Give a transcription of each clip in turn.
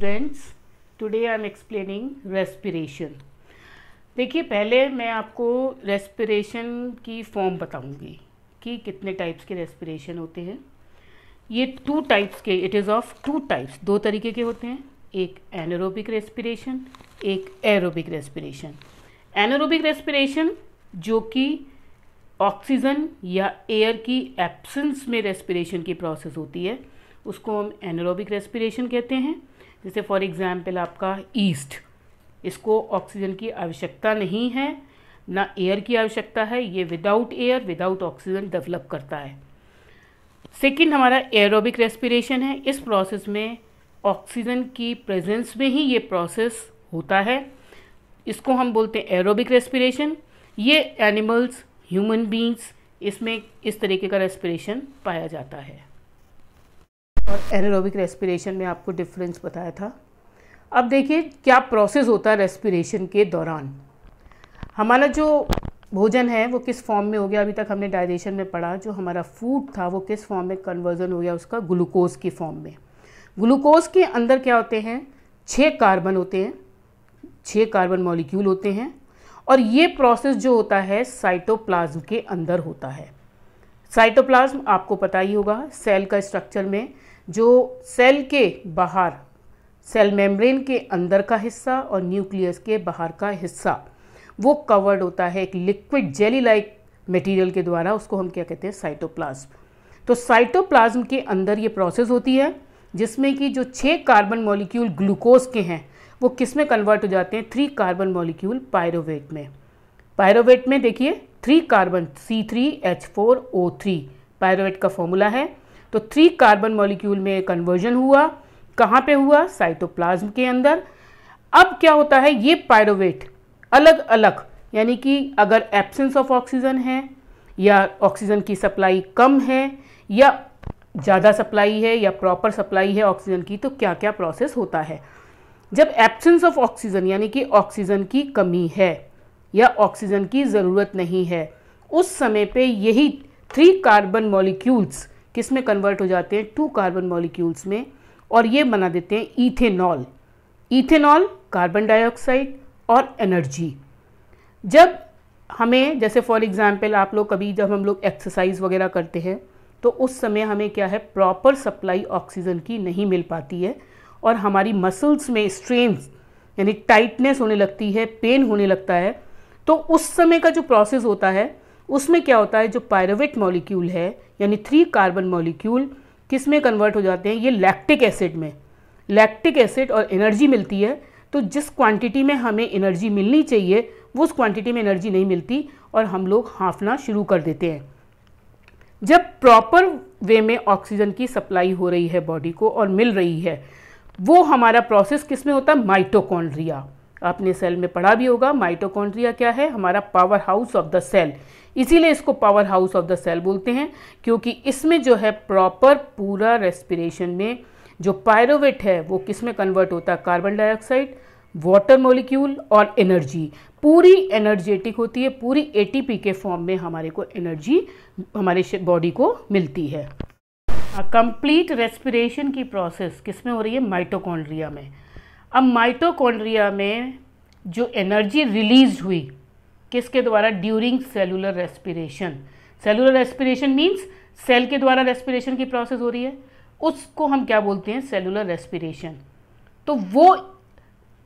Students, today I am explaining respiration. देखिए, पहले मैं आपको रेस्पिरेशन की फॉर्म बताऊंगी कि कितने टाइप्स के रेस्पिरेशन होते हैं। ये टू टाइप्स के, it is of two types, दो तरीके के होते हैं, एक एनारोबिक रेस्पिरेशन, एक एरोबिक रेस्पिरेशन। एनारोबिक रेस्पिरेशन जो कि ऑक्सीजन या एयर की एब्सेंस में रेस्पिरेशन की प्रोसेस होती है, उसको हम एनारोबिक रेस्पिरेशन कहते हैं। जैसे फॉर एग्जांपल आपका ईस्ट, इसको ऑक्सीजन की आवश्यकता नहीं है, ना एयर की आवश्यकता है, ये without air without oxygen develop करता है। सेकंड हमारा एरोबिक रेस्पिरेशन है। इस प्रोसेस में ऑक्सीजन की प्रेजेंस में ही ये प्रोसेस होता है, इसको हम बोलते हैं एरोबिक रेस्पिरेशन। ये एनिमल्स, ह्यूमन बींग्स, इसमें इस तरीके का रेस्पिरेशन पाया जाता है। और एनारोबिक रेस्पिरेशन में आपको डिफरेंस बताया था। अब देखिए क्या प्रोसेस होता है रेस्पिरेशन के दौरान। हमारा जो भोजन है वो किस फॉर्म में हो गया, अभी तक हमने डाइजेशन में पढ़ा, जो हमारा फूड था वो किस फॉर्म में कन्वर्जन हो गया, उसका ग्लूकोज की फॉर्म में। ग्लूकोज के अंदर क्या होते हैं, 6 कार्बन होते हैं, 6 कार्बन मॉलिक्यूल होते हैं। और ये प्रोसेस जो होता है साइटोप्लाज्म के अंदर होता है। साइटोप्लाज्म आपको पता ही होगा, सेल का स्ट्रक्चर में जो सेल के बाहर, सेल मेम्ब्रेन के अंदर का हिस्सा और न्यूक्लियस के बाहर का हिस्सा, वो कवर्ड होता है एक लिक्विड जेली लाइक मटेरियल के द्वारा, उसको हम क्या कहते हैं, साइटोप्लाज्म। तो साइटोप्लाज्म के अंदर ये प्रोसेस होती है जिसमें कि जो 6 कार्बन मॉलिक्यूल ग्लूकोज के हैं वो किस में कन्वर्ट हो जाते हैं, 3 कार्बन मॉलिक्यूल पायरोवेट में। पायरोवेट में देखिए 3 कार्बन C3H4O3 पायरोवेट का फॉर्मूला है। तो 3 कार्बन मॉलिक्यूल में कन्वर्जन हुआ, कहाँ पे हुआ, साइटोप्लाज्म के अंदर। अब क्या होता है, ये पायरोवेट अलग अलग, यानी कि अगर एब्सेंस ऑफ ऑक्सीजन है या ऑक्सीजन की सप्लाई कम है या ज़्यादा सप्लाई है या प्रॉपर सप्लाई है ऑक्सीजन की, तो क्या क्या प्रोसेस होता है। जब एब्सेंस ऑफ ऑक्सीजन यानी कि ऑक्सीजन की कमी है या ऑक्सीजन की ज़रूरत नहीं है, उस समय पे यही 3 कार्बन मॉलिक्यूल्स किस में कन्वर्ट हो जाते हैं, 2 कार्बन मॉलिक्यूल्स में, और ये बना देते हैं इथेनॉल। इथेनॉल, कार्बन डाइऑक्साइड और एनर्जी। जब हमें, जैसे फॉर एग्जांपल आप लोग कभी, जब हम लोग एक्सरसाइज वगैरह करते हैं तो उस समय हमें क्या है, प्रॉपर सप्लाई ऑक्सीजन की नहीं मिल पाती है और हमारी मसल्स में स्ट्रेन्स यानी टाइटनेस होने लगती है, पेन होने लगता है। तो उस समय का जो प्रोसेस होता है उसमें क्या होता है, जो पायरोवेट मॉलिक्यूल है यानी 3 कार्बन मॉलिक्यूल किस में कन्वर्ट हो जाते हैं, ये लैक्टिक एसिड में। लैक्टिक एसिड और एनर्जी मिलती है, तो जिस क्वांटिटी में हमें एनर्जी मिलनी चाहिए वो उस क्वांटिटी में एनर्जी नहीं मिलती और हम लोग हाँफना शुरू कर देते हैं। जब प्रॉपर वे में ऑक्सीजन की सप्लाई हो रही है बॉडी को और मिल रही है, वो हमारा प्रोसेस किस में होता है, माइटोकॉन्ड्रिया। आपने सेल में पढ़ा भी होगा, माइटोकॉन्ड्रिया क्या है, हमारा power house of the cell. इसीलिए इसको power house of the cell बोलते हैं, क्योंकि इसमें जो है प्रॉपर पूरा रेस्पिरेशन में जो पायरोवेट है वो किस में कन्वर्ट होता है, कार्बन डाइऑक्साइड, वाटर मॉलिक्यूल और एनर्जी। पूरी एनर्जेटिक होती है, पूरी एटीपी के फॉर्म में हमारे को एनर्जी हमारे बॉडी को मिलती है। कंप्लीट रेस्पिरेशन की प्रोसेस किस में हो रही है, माइटोकॉन्ड्रिया में। अब माइटोकॉन्ड्रिया में जो एनर्जी रिलीज हुई किसके द्वारा, during cellular respiration. Cellular respiration means cell के द्वारा रेस्पिरेशन की प्रोसेस हो रही है, उसको हम क्या बोलते हैं, सेलुलर रेस्पिरेशन। तो वो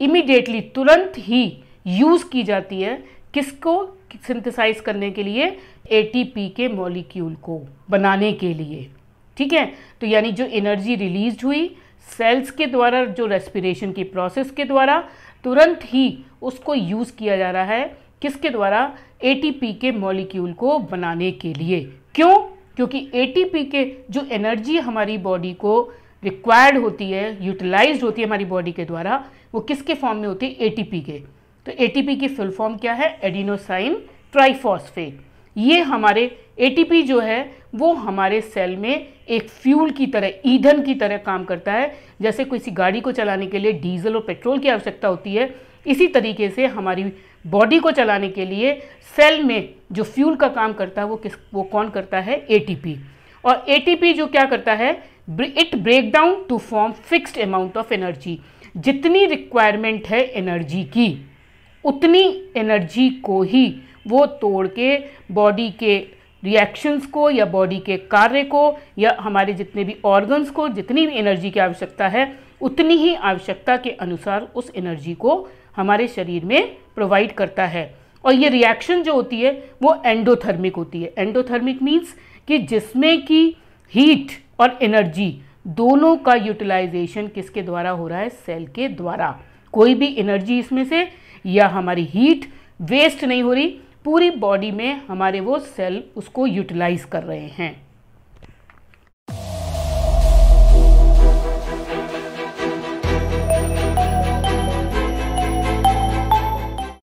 इमीडिएटली, तुरंत ही यूज़ की जाती है किसको, सिंथेसाइज करने के लिए, एटीपी के मॉलिक्यूल को बनाने के लिए। ठीक है, तो यानी जो एनर्जी रिलीज हुई सेल्स के द्वारा, जो रेस्पिरेशन की प्रोसेस के द्वारा, तुरंत ही उसको यूज़ किया जा रहा है किसके द्वारा, एटीपी के मॉलिक्यूल को बनाने के लिए। क्यों, क्योंकि एटीपी के जो एनर्जी हमारी बॉडी को रिक्वायर्ड होती है, यूटिलाइज्ड होती है हमारी बॉडी के द्वारा, वो किसके फॉर्म में होती है, एटीपी के। तो एटीपी की फुल फॉर्म क्या है, एडिनोसाइन ट्राइफॉस्फेट। ये हमारे एटीपी जो है वो हमारे सेल में एक फ्यूल की तरह, ईंधन की तरह काम करता है। जैसे किसी गाड़ी को चलाने के लिए डीजल और पेट्रोल की आवश्यकता होती है, इसी तरीके से हमारी बॉडी को चलाने के लिए सेल में जो फ्यूल का काम करता है वो कौन करता है, एटीपी। और एटीपी जो क्या करता है, it break down to form fixed amount of energy. जितनी रिक्वायरमेंट है एनर्जी की, उतनी एनर्जी को ही वो तोड़ के बॉडी के रिएक्शंस को या बॉडी के कार्य को या हमारे जितने भी ऑर्गन्स को जितनी भी एनर्जी की आवश्यकता है, उतनी ही आवश्यकता के अनुसार उस एनर्जी को हमारे शरीर में प्रोवाइड करता है। और ये रिएक्शन जो होती है वो एंडोथर्मिक होती है। एंडोथर्मिक मीन्स कि जिसमें कि हीट और एनर्जी दोनों का यूटिलाइजेशन किसके द्वारा हो रहा है? सेल के द्वारा। कोई भी एनर्जी इसमें से या हमारी हीट वेस्ट नहीं हो रही, पूरी बॉडी में हमारे वो सेल उसको यूटिलाइज कर रहे हैं।